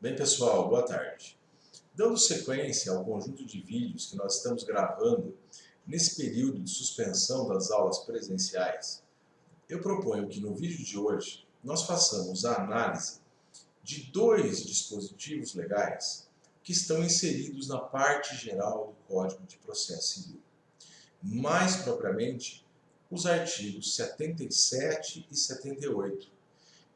Bem, pessoal, boa tarde. Dando sequência ao conjunto de vídeos que nós estamos gravando nesse período de suspensão das aulas presenciais, eu proponho que no vídeo de hoje nós façamos a análise de dois dispositivos legais que estão inseridos na parte geral do Código de Processo Civil. Mais propriamente, os artigos 77 e 78,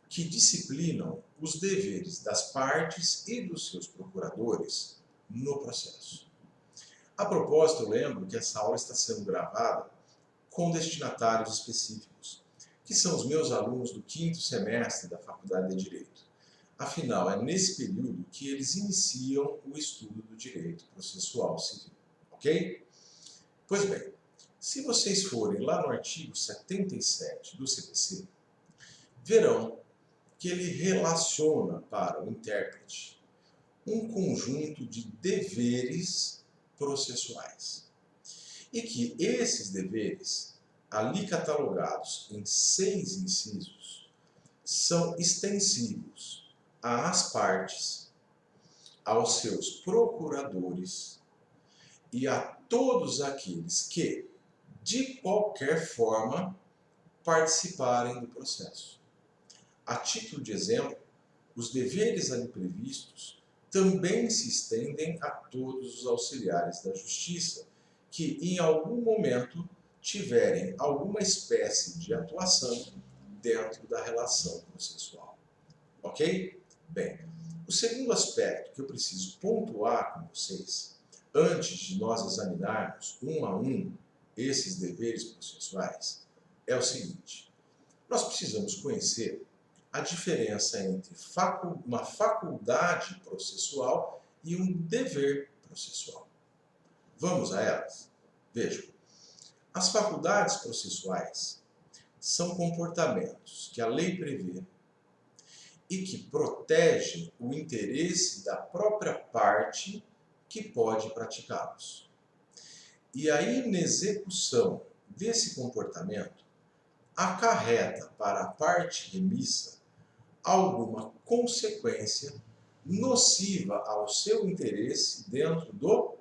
que disciplinam os deveres das partes e dos seus procuradores no processo. A propósito, eu lembro que essa aula está sendo gravada com destinatários específicos, que são os meus alunos do 5º semestre da Faculdade de Direito. Afinal, é nesse período que eles iniciam o estudo do direito processual civil, ok? Pois bem, se vocês forem lá no artigo 77 do CPC, verão que ele relaciona para o intérprete um conjunto de deveres processuais. E que esses deveres, ali catalogados em 6 incisos, são extensivos às partes, aos seus procuradores e a todos aqueles que, de qualquer forma, participarem do processo. A título de exemplo, os deveres ali previstos também se estendem a todos os auxiliares da justiça que, em algum momento, tiverem alguma espécie de atuação dentro da relação processual. Ok? Bem, o segundo aspecto que eu preciso pontuar com vocês, antes de nós examinarmos um a um esses deveres processuais, é o seguinte: nós precisamos conhecer a diferença entre uma faculdade processual e um dever processual. Vamos a elas? Vejam, as faculdades processuais são comportamentos que a lei prevê e que protegem o interesse da própria parte que pode praticá-los. E a inexecução desse comportamento acarreta para a parte remissa alguma consequência nociva ao seu interesse dentro do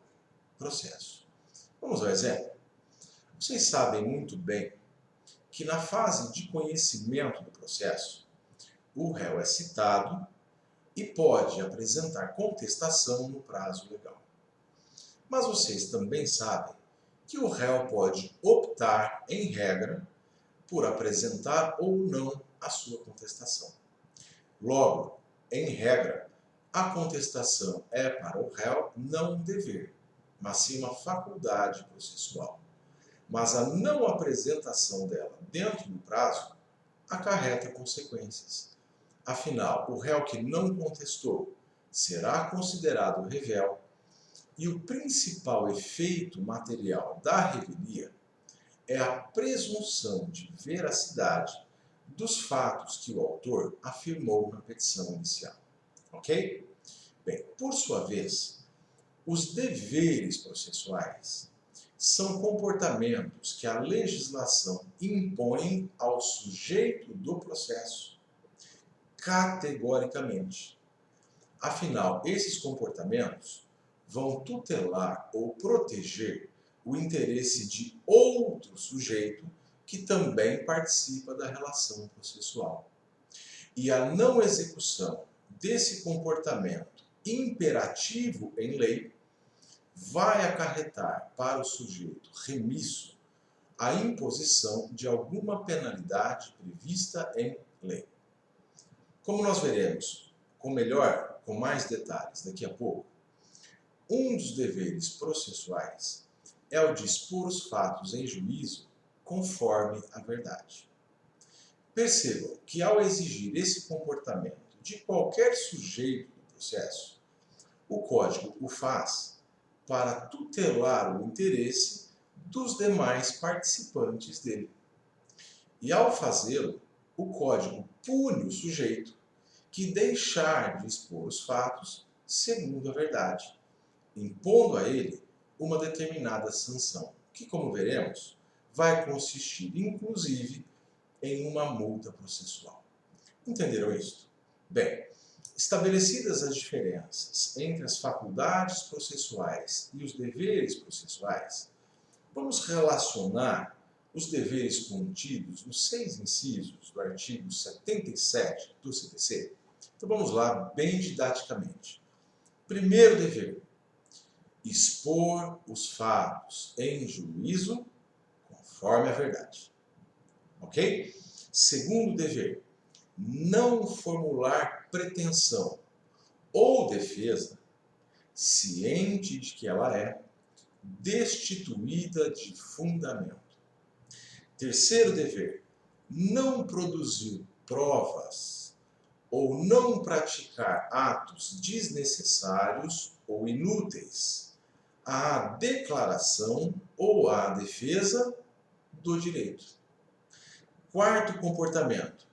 processo. Vamos ao exemplo. Vocês sabem muito bem que na fase de conhecimento do processo, o réu é citado e pode apresentar contestação no prazo legal. Mas vocês também sabem que o réu pode optar, em regra, por apresentar ou não a sua contestação. Logo, em regra, a contestação é para o réu não um dever, mas sim uma faculdade processual. Mas a não apresentação dela dentro do prazo acarreta consequências. Afinal, o réu que não contestou será considerado revel e o principal efeito material da revelia é a presunção de veracidade dos fatos que o autor afirmou na petição inicial. Ok? Bem, por sua vez, os deveres processuais são comportamentos que a legislação impõe ao sujeito do processo, categoricamente. Afinal, esses comportamentos vão tutelar ou proteger o interesse de outro sujeito que também participa da relação processual. E a não execução desse comportamento imperativo em lei vai acarretar para o sujeito remisso a imposição de alguma penalidade prevista em lei. Como nós veremos com mais detalhes daqui a pouco, um dos deveres processuais é o de expor os fatos em juízo conforme a verdade. Percebam que ao exigir esse comportamento de qualquer sujeito do processo, o Código o faz para tutelar o interesse dos demais participantes dele. E ao fazê-lo, o Código pune o sujeito que deixar de expor os fatos segundo a verdade, impondo a ele uma determinada sanção, que, como veremos, vai consistir, inclusive, em uma multa processual. Entenderam isso? Bem, Estabelecidas as diferenças entre as faculdades processuais e os deveres processuais, vamos relacionar os deveres contidos nos 6 incisos do artigo 77 do CPC. Então vamos lá, bem didaticamente. Primeiro dever: expor os fatos em juízo conforme a verdade. Ok? Segundo dever: não formular pretensão ou defesa, ciente de que ela é destituída de fundamento. Terceiro dever: não produzir provas ou não praticar atos desnecessários ou inúteis à declaração ou à defesa do direito. Quarto comportamento: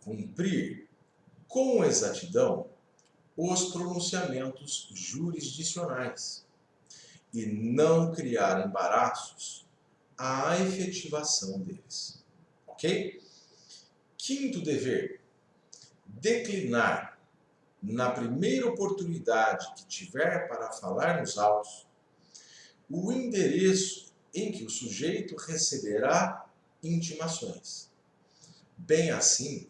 cumprir com exatidão os pronunciamentos jurisdicionais e não criar embaraços à efetivação deles. Ok? Quinto dever: declinar, na primeira oportunidade que tiver para falar nos autos, o endereço em que o sujeito receberá intimações. Bem assim,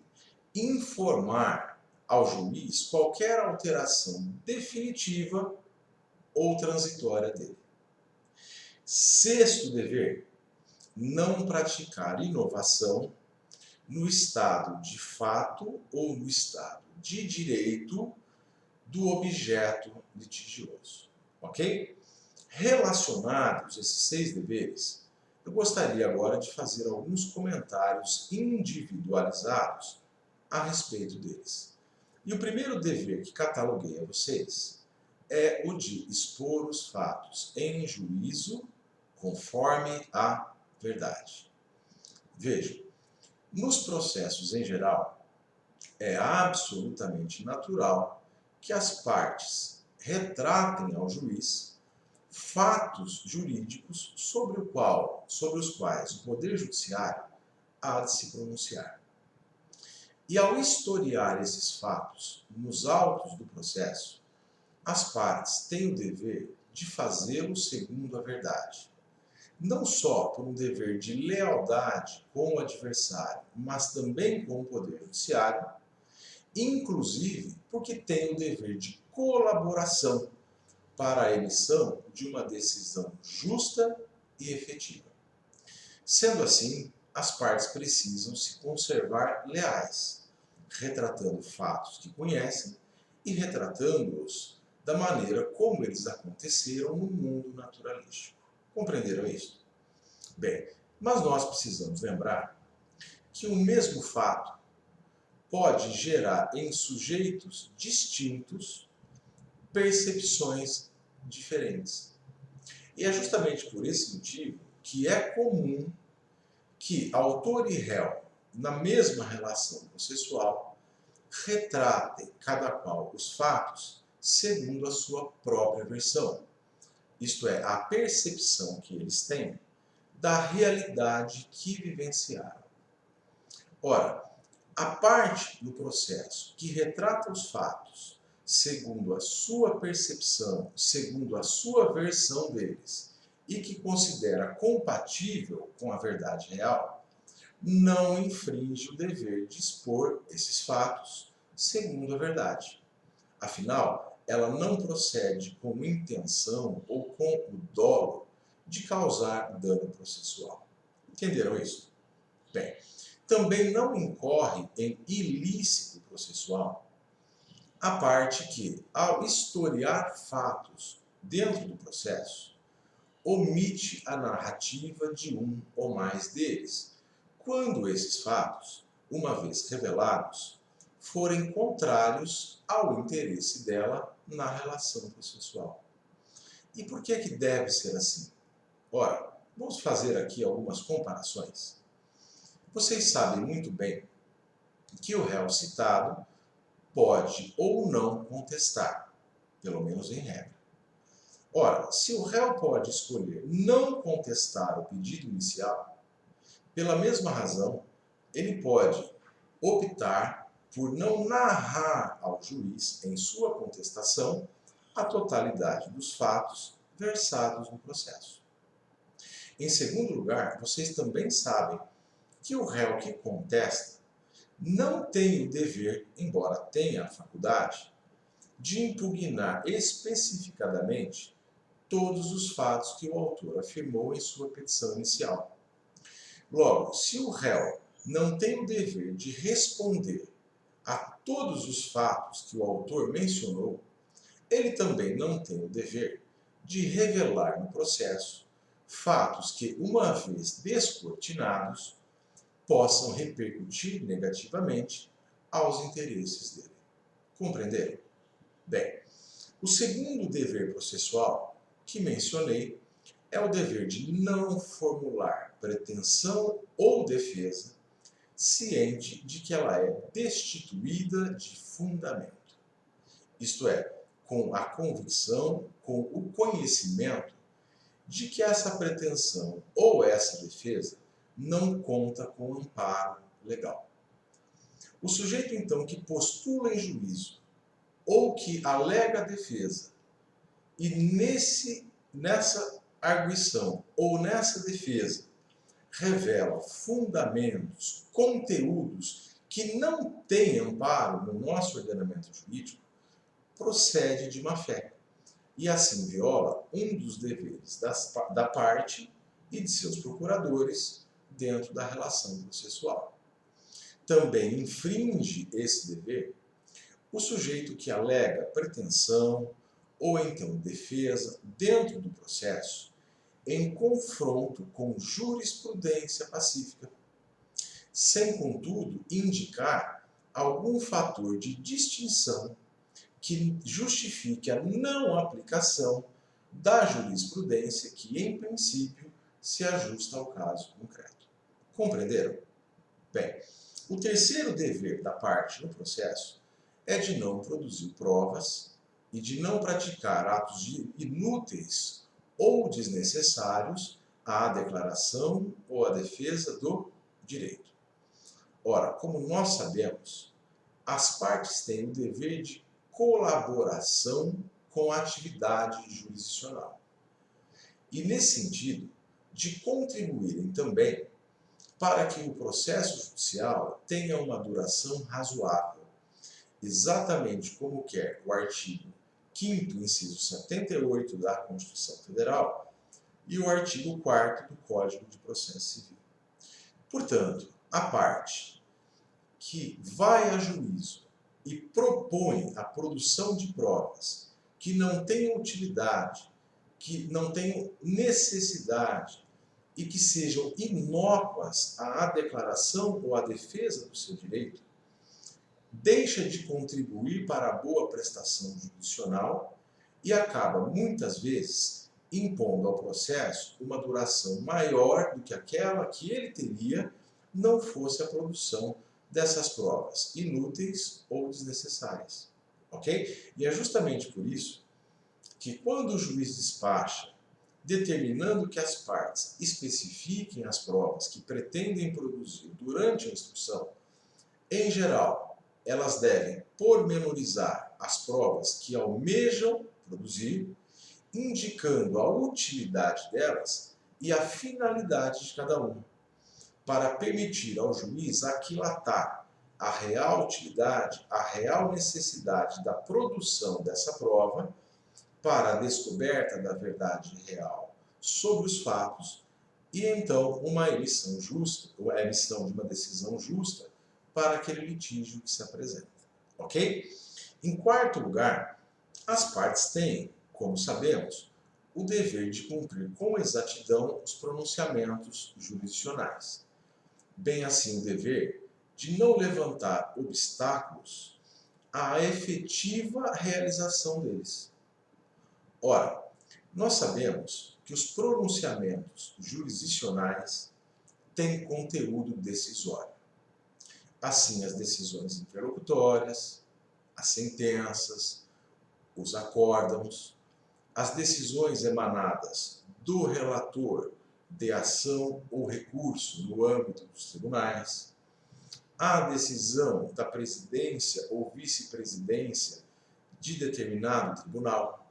informar ao juiz qualquer alteração definitiva ou transitória dele. Sexto dever: não praticar inovação no estado de fato ou no estado de direito do objeto litigioso. Ok? Relacionados esses 6 deveres, eu gostaria agora de fazer alguns comentários individualizados a respeito deles. E o primeiro dever que cataloguei a vocês é o de expor os fatos em juízo conforme a verdade. Vejam, nos processos em geral, é absolutamente natural que as partes retratem ao juiz fatos jurídicos sobre os quais o Poder Judiciário há de se pronunciar. E ao historiar esses fatos nos autos do processo, as partes têm o dever de fazê-lo segundo a verdade. Não só por um dever de lealdade com o adversário, mas também com o Poder Judiciário, inclusive porque tem o dever de colaboração para a emissão de uma decisão justa e efetiva. Sendo assim, as partes precisam se conservar leais, retratando fatos que conhecem e retratando-os da maneira como eles aconteceram no mundo naturalístico. Compreenderam isso? Bem, mas nós precisamos lembrar que o mesmo fato pode gerar em sujeitos distintos percepções diferentes. E é justamente por esse motivo que é comum que autor e réu, na mesma relação processual, retratem cada qual os fatos segundo a sua própria versão. Isto é, a percepção que eles têm da realidade que vivenciaram. Ora, a parte do processo que retrata os fatos segundo a sua percepção, segundo a sua versão deles, e que considera compatível com a verdade real, não infringe o dever de expor esses fatos segundo a verdade. Afinal, ela não procede com intenção ou com o dolo de causar dano processual. Entenderam isso? Bem, também não incorre em ilícito processual a parte que, ao historiar fatos dentro do processo, omite a narrativa de um ou mais deles, quando esses fatos, uma vez revelados, forem contrários ao interesse dela na relação processual. E por que deve ser assim? Ora, vamos fazer aqui algumas comparações. Vocês sabem muito bem que o réu citado pode ou não contestar, pelo menos em regra. Ora, se o réu pode escolher não contestar o pedido inicial, pela mesma razão, ele pode optar por não narrar ao juiz, em sua contestação, a totalidade dos fatos versados no processo. Em segundo lugar, vocês também sabem que o réu que contesta não tem o dever, embora tenha a faculdade, de impugnar especificadamente todos os fatos que o autor afirmou em sua petição inicial. Logo, se o réu não tem o dever de responder a todos os fatos que o autor mencionou, ele também não tem o dever de revelar no processo fatos que, uma vez descortinados, possam repercutir negativamente aos interesses dele. Compreenderam? Bem, o segundo dever processual que mencionei é o dever de não formular pretensão ou defesa ciente de que ela é destituída de fundamento. Isto é, com a convicção, com o conhecimento de que essa pretensão ou essa defesa não conta com amparo legal. O sujeito, então, que postula em juízo ou que alega defesa e nessa arguição ou nessa defesa revela fundamentos, conteúdos que não têm amparo no nosso ordenamento jurídico, procede de má-fé e assim viola um dos deveres da parte e de seus procuradores dentro da relação processual. Também infringe esse dever o sujeito que alega pretensão ou então defesa dentro do processo em confronto com jurisprudência pacífica, sem, contudo, indicar algum fator de distinção que justifique a não aplicação da jurisprudência que, em princípio, se ajusta ao caso concreto. Compreenderam? Bem, o terceiro dever da parte no processo é de não produzir provas e de não praticar atos inúteis ou desnecessários à declaração ou à defesa do direito. Ora, como nós sabemos, as partes têm o dever de colaboração com a atividade jurisdicional. E, nesse sentido, de contribuírem também para que o processo judicial tenha uma duração razoável, exatamente como quer o artigo 5º, inciso 78 da Constituição Federal e o artigo 4º do Código de Processo Civil. Portanto, a parte que vai a juízo e propõe a produção de provas que não tenham utilidade, que não tenham necessidade e que sejam inócuas à declaração ou à defesa do seu direito, deixa de contribuir para a boa prestação jurisdicional e acaba, muitas vezes, impondo ao processo uma duração maior do que aquela que ele teria não fosse a produção dessas provas inúteis ou desnecessárias. Ok? E é justamente por isso que, quando o juiz despacha, determinando que as partes especifiquem as provas que pretendem produzir durante a instrução, em geral, elas devem pormenorizar as provas que almejam produzir, indicando a utilidade delas e a finalidade de cada uma, para permitir ao juiz aquilatar a real utilidade, a real necessidade da produção dessa prova para a descoberta da verdade real sobre os fatos e, então, uma emissão justa, ou a emissão de uma decisão justa para aquele litígio que se apresenta. Ok? Em quarto lugar, as partes têm, como sabemos, o dever de cumprir com exatidão os pronunciamentos jurisdicionais. Bem assim o dever de não levantar obstáculos à efetiva realização deles. Ora, nós sabemos que os pronunciamentos jurisdicionais têm conteúdo decisório. Assim, as decisões interlocutórias, as sentenças, os acórdãos, as decisões emanadas do relator de ação ou recurso no âmbito dos tribunais, à decisão da presidência ou vice-presidência de determinado tribunal.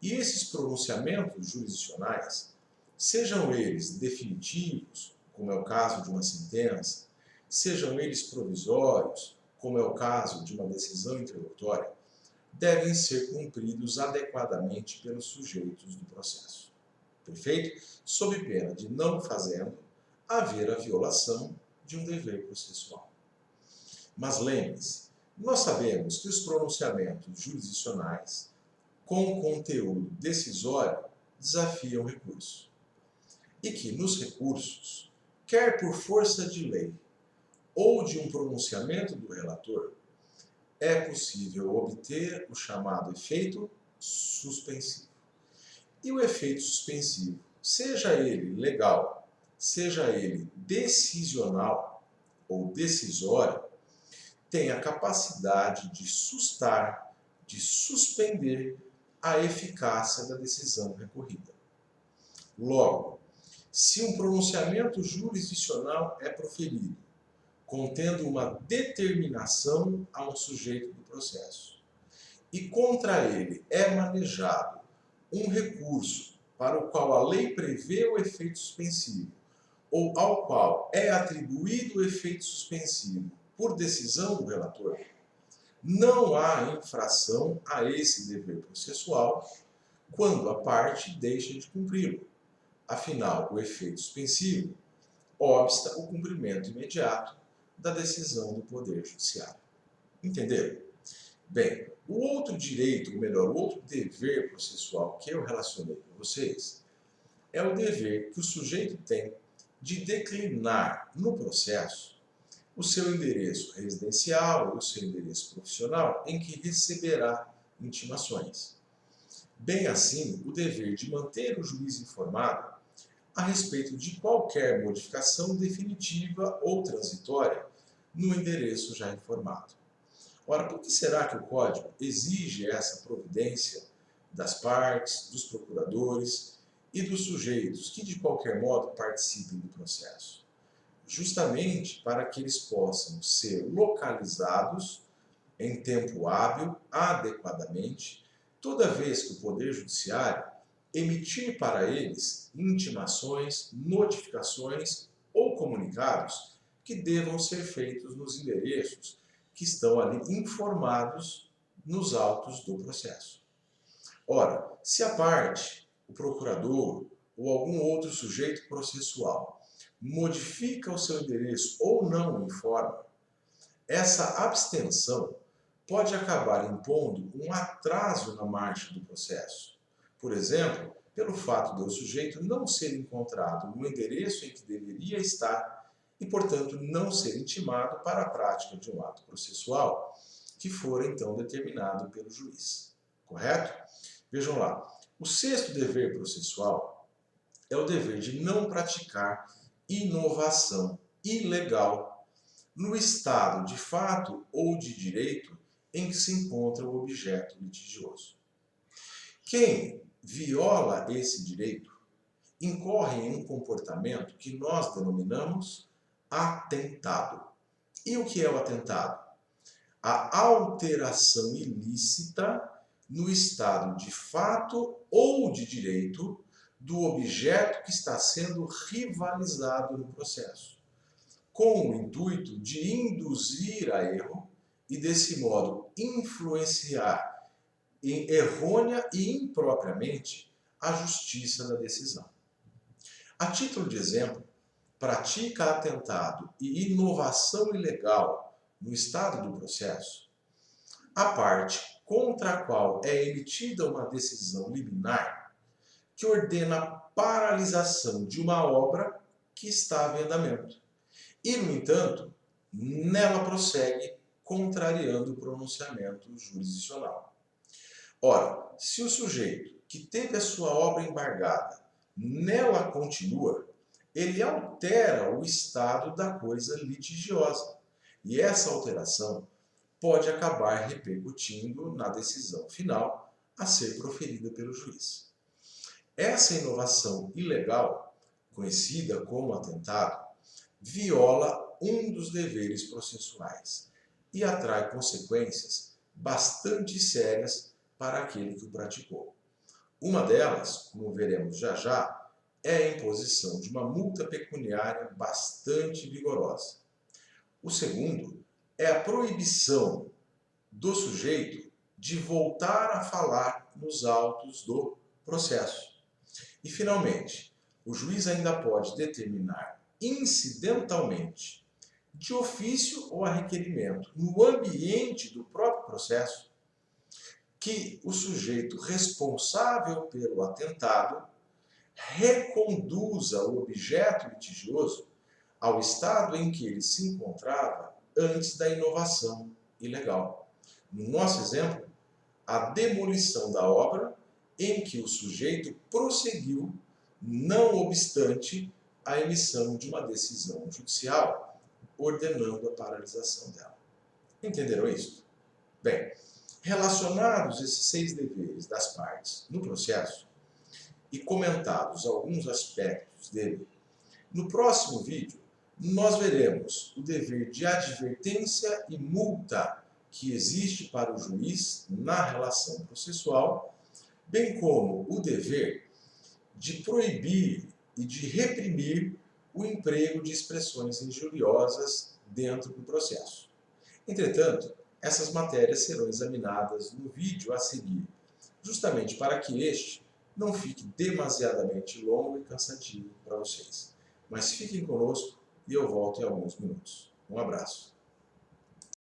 E esses pronunciamentos jurisdicionais, sejam eles definitivos, como é o caso de uma sentença, sejam eles provisórios, como é o caso de uma decisão interlocutória, devem ser cumpridos adequadamente pelos sujeitos do processo. Perfeito? Sob pena de, não fazendo, haver a violação de um dever processual. Mas lembre-se, nós sabemos que os pronunciamentos jurisdicionais com conteúdo decisório desafiam recurso. E que nos recursos, quer por força de lei ou de um pronunciamento do relator, é possível obter o chamado efeito suspensivo. E o efeito suspensivo, seja ele legal, seja ele decisional ou decisório, tem a capacidade de sustar, de suspender a eficácia da decisão recorrida. Logo, se um pronunciamento jurisdicional é proferido, contendo uma determinação a um sujeito do processo, e contra ele é manejado um recurso para o qual a lei prevê o efeito suspensivo, ou ao qual é atribuído o efeito suspensivo por decisão do relator, não há infração a esse dever processual quando a parte deixa de cumpri-lo. Afinal, o efeito suspensivo obsta o cumprimento imediato da decisão do Poder Judiciário. Entenderam? Bem, o outro direito, ou melhor, o outro dever processual que eu relacionei com vocês é o dever que o sujeito tem de declinar no processo o seu endereço residencial ou o seu endereço profissional em que receberá intimações. Bem assim, o dever de manter o juiz informado a respeito de qualquer modificação definitiva ou transitória no endereço já informado. Ora, por que será que o Código exige essa providência das partes, dos procuradores e dos sujeitos que de qualquer modo participem do processo? Justamente para que eles possam ser localizados em tempo hábil, adequadamente, toda vez que o Poder Judiciário emitir para eles intimações, notificações ou comunicados que devam ser feitos nos endereços que estão ali informados nos autos do processo. Ora, se a parte, o procurador ou algum outro sujeito processual modifica o seu endereço ou não o informa, essa abstenção pode acabar impondo um atraso na marcha do processo. Por exemplo, pelo fato do sujeito não ser encontrado no endereço em que deveria estar e, portanto, não ser intimado para a prática de um ato processual que for, então, determinado pelo juiz. Correto? Vejam lá, o sexto dever processual é o dever de não praticar inovação ilegal no estado de fato ou de direito em que se encontra o objeto litigioso. Quem viola esse direito incorre em um comportamento que nós denominamos atentado. E o que é o atentado? A alteração ilícita no estado de fato ou de direito do objeto que está sendo rivalizado no processo, com o intuito de induzir a erro e, desse modo, influenciar errônea e impropriamente a justiça da decisão. A título de exemplo, pratica atentado e inovação ilegal no estado do processo a parte contra a qual é emitida uma decisão liminar que ordena a paralisação de uma obra que estava em andamento e, no entanto, nela prossegue contrariando o pronunciamento jurisdicional. Ora, se o sujeito que teve a sua obra embargada nela continua, ele altera o estado da coisa litigiosa. E essa alteração pode acabar repercutindo na decisão final a ser proferida pelo juiz. Essa inovação ilegal, conhecida como atentado, viola um dos deveres processuais e atrai consequências bastante sérias para aquele que o praticou. Uma delas, como veremos já já, é a imposição de uma multa pecuniária bastante vigorosa. O segundo é a proibição do sujeito de voltar a falar nos autos do processo. E, finalmente, o juiz ainda pode determinar incidentalmente, de ofício ou a requerimento, no ambiente do próprio processo, que o sujeito responsável pelo atentado reconduza o objeto litigioso ao estado em que ele se encontrava antes da inovação ilegal. No nosso exemplo, a demolição da obra em que o sujeito prosseguiu, não obstante a emissão de uma decisão judicial ordenando a paralisação dela. Entenderam isso? Bem, relacionados esses 6 deveres das partes no processo e comentados alguns aspectos dele, no próximo vídeo nós veremos o dever de advertência e multa que existe para o juiz na relação processual, bem como o dever de proibir e de reprimir o emprego de expressões injuriosas dentro do processo. Entretanto, essas matérias serão examinadas no vídeo a seguir, justamente para que este não fique demasiadamente longo e cansativo para vocês. Mas fiquem conosco e eu volto em alguns minutos. Um abraço.